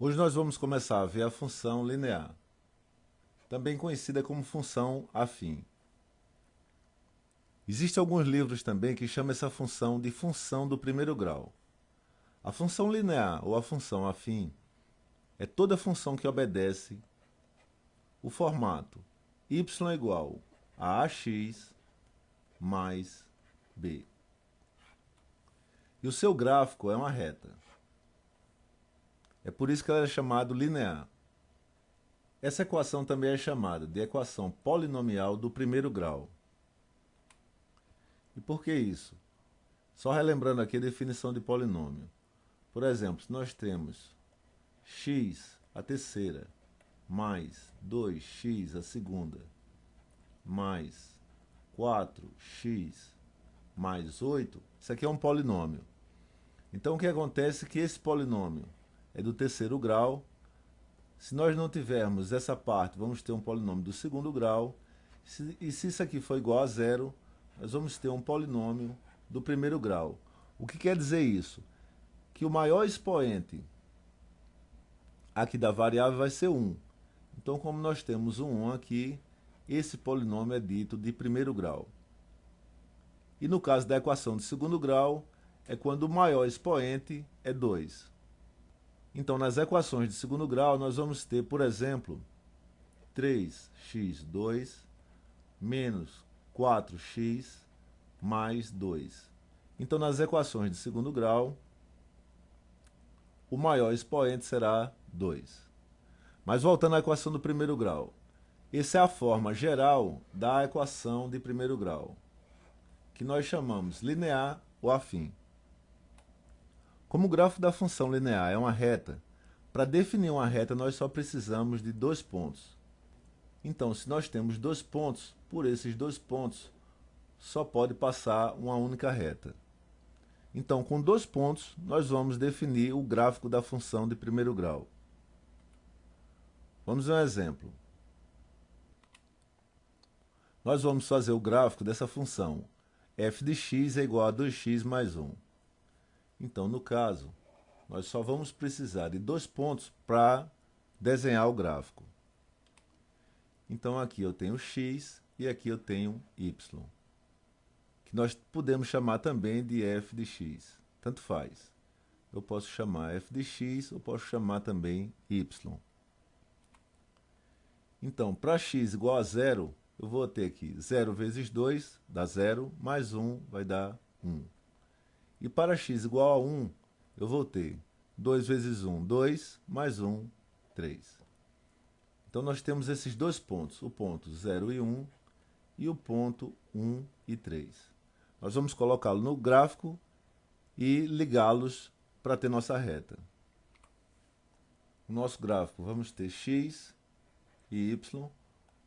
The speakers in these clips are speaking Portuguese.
Hoje nós vamos começar a ver a função linear, também conhecida como função afim. Existem alguns livros também que chamam essa função de função do primeiro grau. A função linear ou a função afim é toda função que obedece o formato y igual a ax mais b. E o seu gráfico é uma reta. É por isso que ela é chamada linear. Essa equação também é chamada de equação polinomial do primeiro grau. E por que isso? Só relembrando aqui a definição de polinômio. Por exemplo, se nós temos x a terceira mais 2x a segunda mais 4x mais 8, isso aqui é um polinômio. Então o que acontece é que esse polinômio é do terceiro grau. Se nós não tivermos essa parte, vamos ter um polinômio do segundo grau. E se isso aqui for igual a zero, nós vamos ter um polinômio do primeiro grau. O que quer dizer isso? Que o maior expoente aqui da variável vai ser 1. Então, como nós temos um 1 aqui, esse polinômio é dito de primeiro grau. E no caso da equação de segundo grau, é quando o maior expoente é 2. Então, nas equações de segundo grau, nós vamos ter, por exemplo, 3x2 menos 4x mais 2. Então, nas equações de segundo grau, o maior expoente será 2. Mas voltando à equação do primeiro grau. Essa é a forma geral da equação de primeiro grau, que nós chamamos linear ou afim. Como o gráfico da função linear é uma reta, para definir uma reta nós só precisamos de dois pontos. Então, se nós temos dois pontos, por esses dois pontos só pode passar uma única reta. Então, com dois pontos, nós vamos definir o gráfico da função de primeiro grau. Vamos ver um exemplo. Nós vamos fazer o gráfico dessa função. F de x é igual a 2x mais 1. Então, no caso, nós só vamos precisar de dois pontos para desenhar o gráfico. Então, aqui eu tenho x e aqui eu tenho y, que nós podemos chamar também de f de x. Tanto faz. Eu posso chamar f de x ou posso chamar também y. Então, para x igual a zero, eu vou ter aqui 0 vezes 2 dá 0, mais 1 vai dar 1. E para x igual a 1, eu vou ter 2 vezes 1, 2, mais 1, 3. Então nós temos esses dois pontos, o ponto 0 e 1 e o ponto 1 e 3. Nós vamos colocá-lo no gráfico e ligá-los para ter nossa reta. O nosso gráfico vamos ter x e y,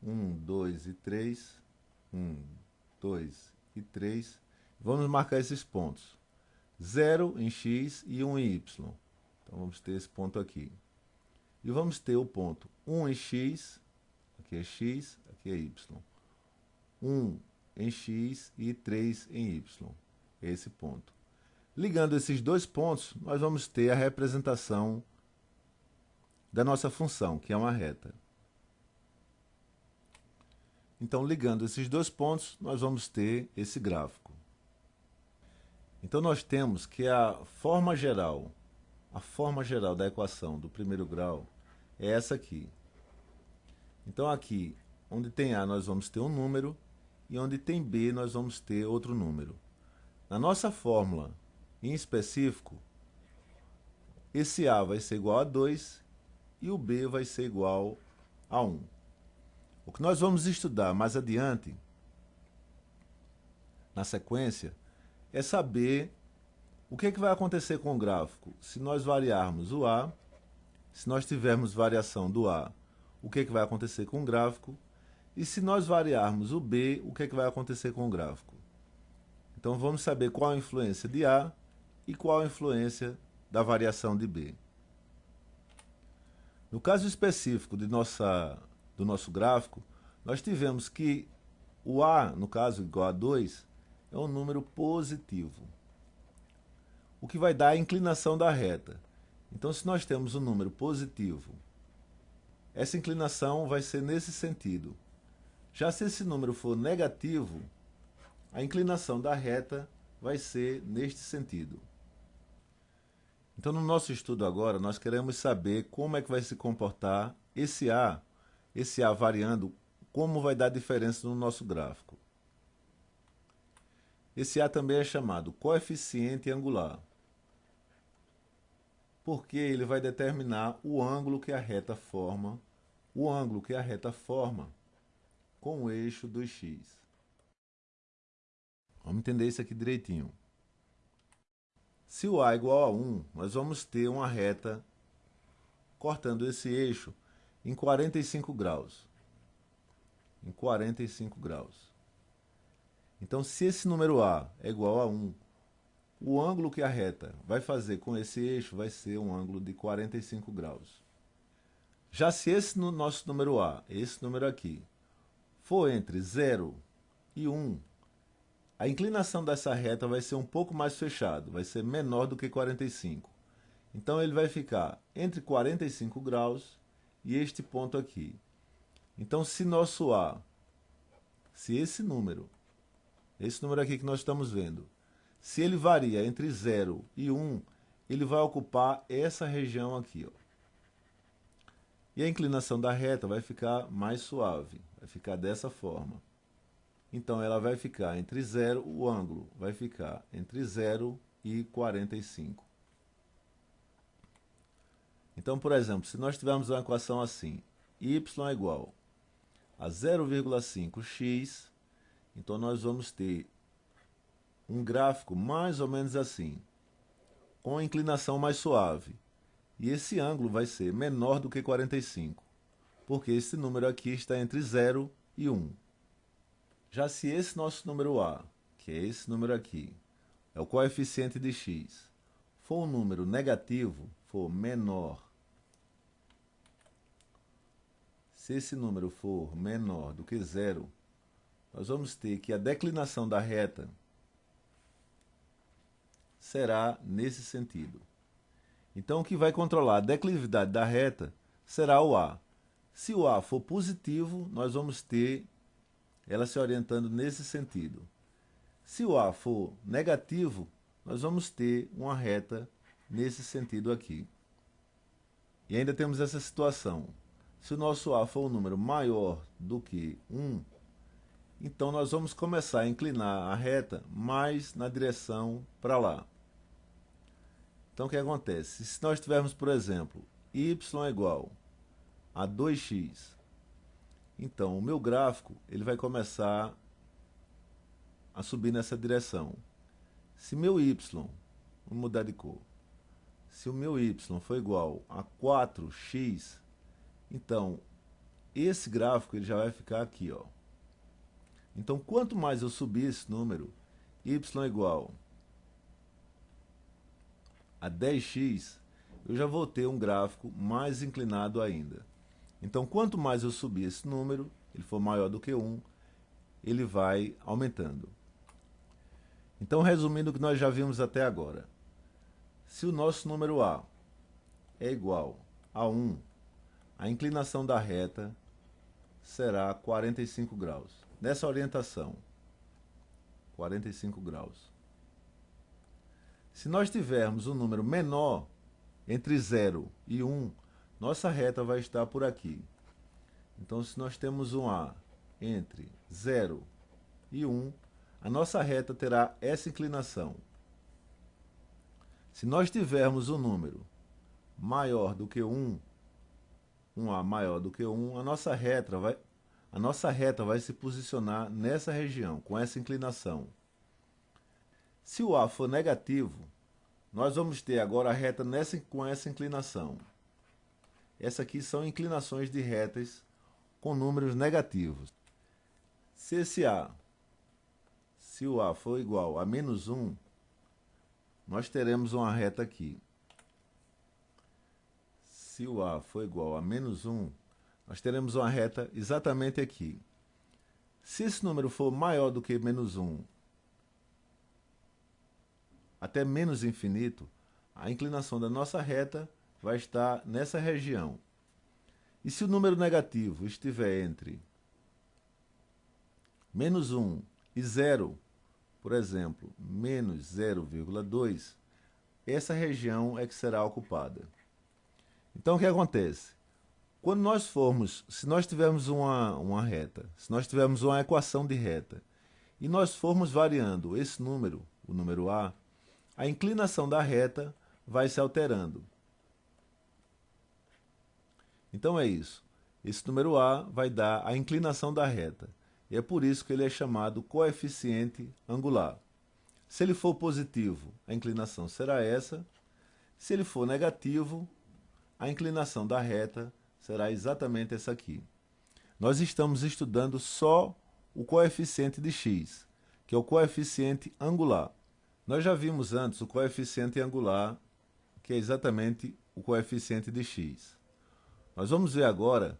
1, 2 e 3, 1, 2 e 3. Vamos marcar esses pontos. 0 em x e 1 em y. Então vamos ter esse ponto aqui. E vamos ter o ponto 1 em x, aqui é x, aqui é y. 1 em x e 3 em y. Esse ponto. Ligando esses dois pontos, nós vamos ter a representação da nossa função, que é uma reta. Então, ligando esses dois pontos, nós vamos ter esse gráfico. Então, nós temos que a forma geral da equação do primeiro grau é essa aqui. Então, aqui, onde tem A, nós vamos ter um número, e onde tem B, nós vamos ter outro número. Na nossa fórmula, em específico, esse A vai ser igual a 2 e o B vai ser igual a 1. O que nós vamos estudar mais adiante, na sequência, é saber o que vai acontecer com o gráfico se nós variarmos o A, se nós tivermos variação do A, o que vai acontecer com o gráfico, e se nós variarmos o B, o que vai acontecer com o gráfico. Então vamos saber qual a influência de A e qual a influência da variação de B. No caso específico do nosso gráfico, nós tivemos que o A, no caso igual a 2, é um número positivo, o que vai dar a inclinação da reta. Então, se nós temos um número positivo, essa inclinação vai ser nesse sentido. Já se esse número for negativo, a inclinação da reta vai ser neste sentido. Então, no nosso estudo agora, nós queremos saber como é que vai se comportar esse A variando, como vai dar diferença no nosso gráfico. Esse A também é chamado coeficiente angular, porque ele vai determinar o ângulo que a reta forma, com o eixo dos x. Vamos entender isso aqui direitinho. Se o A é igual a 1, nós vamos ter uma reta cortando esse eixo em 45 graus. Em 45 graus. Então, se esse número A é igual a 1, o ângulo que a reta vai fazer com esse eixo vai ser um ângulo de 45 graus. Já se esse nosso número A, esse número aqui, for entre 0 e 1, a inclinação dessa reta vai ser um pouco mais fechado, vai ser menor do que 45. Então ele vai ficar entre 45 graus e este ponto aqui. Então se nosso A, se esse número aqui que nós estamos vendo, se ele varia entre 0 e 1, ele vai ocupar essa região aqui, ó. E a inclinação da reta vai ficar mais suave, vai ficar dessa forma. Então ela vai ficar entre 0, o ângulo vai ficar entre 0 e 45. Então, por exemplo, se nós tivermos uma equação assim, y é igual a 0,5x, então nós vamos ter um gráfico mais ou menos assim, com a inclinação mais suave. E esse ângulo vai ser menor do que 45, porque esse número aqui está entre 0 e 1. Já se esse nosso número A, que é esse número aqui, é o coeficiente de x, for um número negativo, for menor, se esse número for menor do que 0, nós vamos ter que a declinação da reta será nesse sentido. Então, o que vai controlar a declividade da reta será o A. Se o A for positivo, nós vamos ter ela se orientando nesse sentido. Se o A for negativo, nós vamos ter uma reta nesse sentido aqui. E ainda temos essa situação. Se o nosso A for um número maior do que 1, então nós vamos começar a inclinar a reta mais na direção para lá. Então o que acontece? Se nós tivermos, por exemplo, y é igual a 2x, então o meu gráfico ele vai começar a subir nessa direção. Se meu y, vamos mudar de cor, se o meu y for igual a 4x, então esse gráfico ele já vai ficar aqui, ó. Então quanto mais eu subir esse número, y é igual a 10x, eu já vou ter um gráfico mais inclinado ainda. Então, quanto mais eu subir esse número, ele for maior do que 1, ele vai aumentando. Então, resumindo o que nós já vimos até agora, se o nosso número A é igual a 1, a inclinação da reta será 45 graus. Nessa orientação, 45 graus. Se nós tivermos um número menor, entre 0 e 1, nossa reta vai estar por aqui. Então, se nós temos um A entre 0 e 1, a nossa reta terá essa inclinação. Se nós tivermos um número maior do que 1, um A maior do que 1, a nossa reta vai se posicionar nessa região, com essa inclinação. Se o A for negativo, nós vamos ter agora a reta com essa inclinação. Essas aqui são inclinações de retas com números negativos. Se o A for igual a menos 1, nós teremos uma reta aqui. Se o A for igual a menos 1, nós teremos uma reta exatamente aqui. Se esse número for maior do que menos 1, até menos infinito, a inclinação da nossa reta vai estar nessa região. E se o número negativo estiver entre menos 1 e 0, por exemplo, menos 0,2, essa região é que será ocupada. Então, o que acontece? Quando nós formos, se nós tivermos uma reta, se nós tivermos uma equação de reta, e nós formos variando esse número, o número a inclinação da reta vai se alterando. Então é isso. Esse número A vai dar a inclinação da reta. E é por isso que ele é chamado coeficiente angular. Se ele for positivo, a inclinação será essa. Se ele for negativo, a inclinação da reta será exatamente essa aqui. Nós estamos estudando só o coeficiente de x, que é o coeficiente angular. Nós já vimos antes o coeficiente angular, que é exatamente o coeficiente de x. Nós vamos ver agora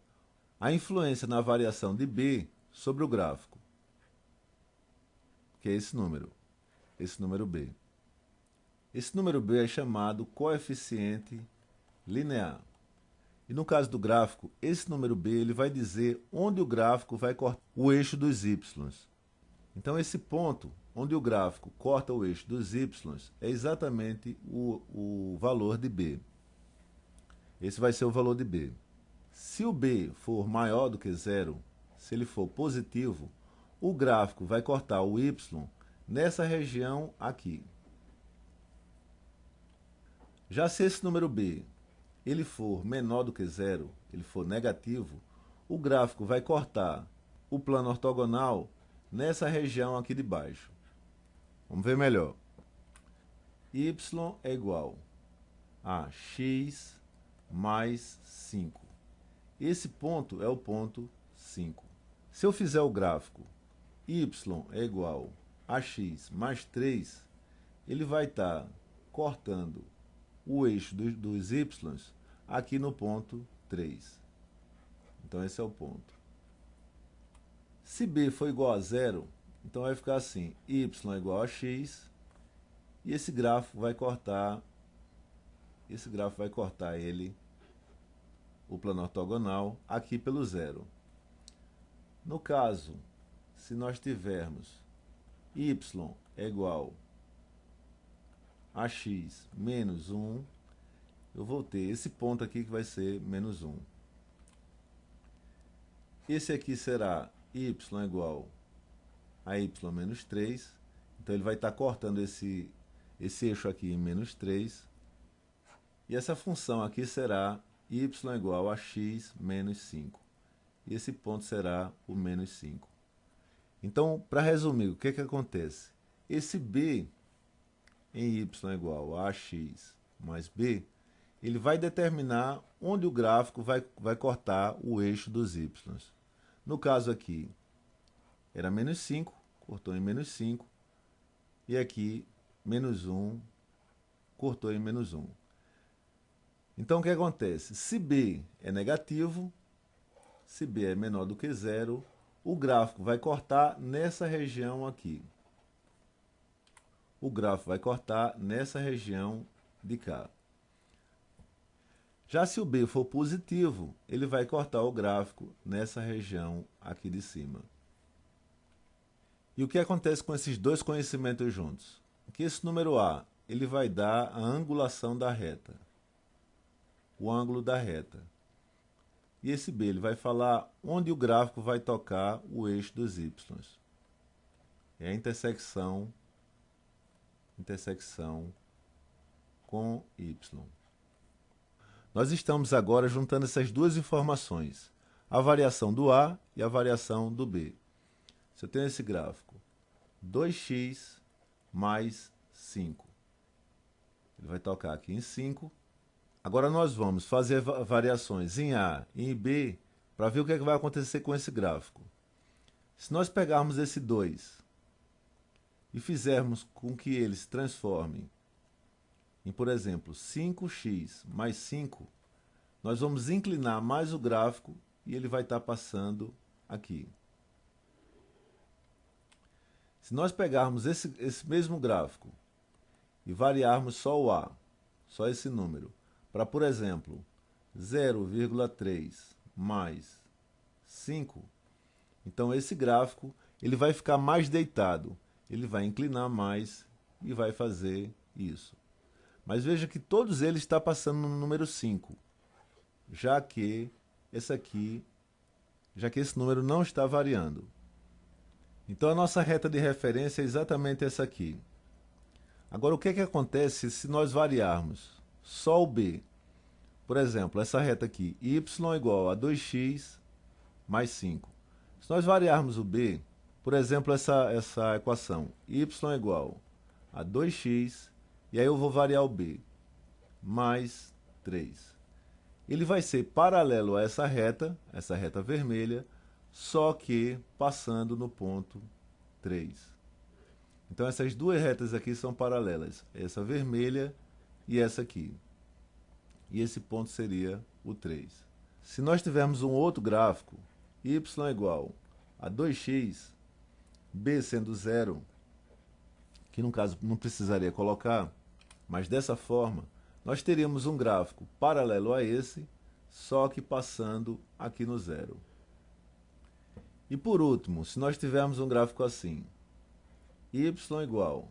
a influência na variação de b sobre o gráfico, que é esse número b. Esse número b é chamado coeficiente linear. E no caso do gráfico, esse número b ele vai dizer onde o gráfico vai cortar o eixo dos y. Então esse ponto onde o gráfico corta o eixo dos y é exatamente o valor de b. Esse vai ser o valor de b. Se o b for maior do que zero, se ele for positivo, o gráfico vai cortar o y nessa região aqui. Já se esse número b ele for menor do que zero, ele for negativo, o gráfico vai cortar o plano ortogonal nessa região aqui de baixo. Vamos ver melhor. Y é igual a x mais 5. Esse ponto é o ponto 5. Se eu fizer o gráfico y é igual a x mais 3, ele vai estar cortando o eixo dos y aqui no ponto 3. Então esse é o ponto. Se b for igual a zero, então vai ficar assim, y é igual a x, e esse gráfico vai cortar ele, o plano ortogonal, aqui pelo zero. No caso, se nós tivermos y é igual a x menos 1, eu vou ter esse ponto aqui que vai ser menos 1. Esse aqui será y igual a y menos 3, então ele vai estar cortando esse eixo aqui em menos 3, e essa função aqui será y igual a x menos 5, e esse ponto será o menos 5. Então, para resumir, o que acontece? Esse b em y igual a x mais b, ele vai determinar onde o gráfico vai cortar o eixo dos y. No caso aqui, era menos 5, cortou em menos 5, e aqui, menos 1, cortou em menos 1. Então, o que acontece? Se b é negativo, se b é menor do que zero, o gráfico vai cortar nessa região aqui. O gráfico vai cortar nessa região de cá. Já se o b for positivo, ele vai cortar o gráfico nessa região aqui de cima. E o que acontece com esses dois conhecimentos juntos? Que esse número a, ele vai dar a angulação da reta, o ângulo da reta. E esse b, ele vai falar onde o gráfico vai tocar o eixo dos y. É a intersecção com y. Nós estamos agora juntando essas duas informações, a variação do a e a variação do b. Se eu tenho esse gráfico, 2x mais 5, ele vai tocar aqui em 5. Agora nós vamos fazer variações em a e em b para ver o que vai acontecer com esse gráfico. Se nós pegarmos esse 2 e fizermos com que ele se transforme em, por exemplo, 5x mais 5, nós vamos inclinar mais o gráfico e ele vai estar passando aqui. Se nós pegarmos esse mesmo gráfico e variarmos só o a, só esse número, para, por exemplo, 0,3 mais 5, então esse gráfico ele vai ficar mais deitado, ele vai inclinar mais e vai fazer isso. Mas veja que todos eles estão passando no número 5, já que esse número não está variando. Então a nossa reta de referência é exatamente essa aqui. Agora o que acontece se nós variarmos só o b? Por exemplo, essa reta aqui, y igual a 2x mais 5. Se nós variarmos o b, por exemplo, essa equação, y igual a 2x, e aí eu vou variar o b, mais 3. Ele vai ser paralelo a essa reta vermelha, só que passando no ponto 3. Então essas duas retas aqui são paralelas, essa vermelha e essa aqui. E esse ponto seria o 3. Se nós tivermos um outro gráfico, y igual a 2x, b sendo 0, que no caso não precisaria colocar, mas dessa forma, nós teríamos um gráfico paralelo a esse, só que passando aqui no 0. E por último, se nós tivermos um gráfico assim, y igual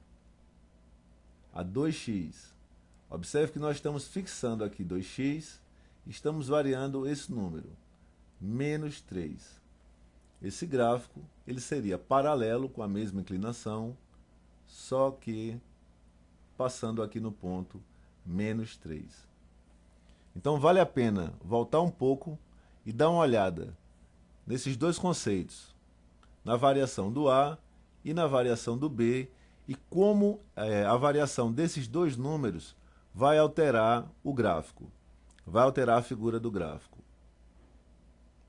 a 2x, observe que nós estamos fixando aqui 2x, estamos variando esse número, menos 3. Esse gráfico ele seria paralelo com a mesma inclinação, só que passando aqui no ponto menos 3. Então vale a pena voltar um pouco e dar uma olhada nesses dois conceitos, na variação do A e na variação do B, e como a variação desses dois números vai alterar o gráfico, vai alterar a figura do gráfico.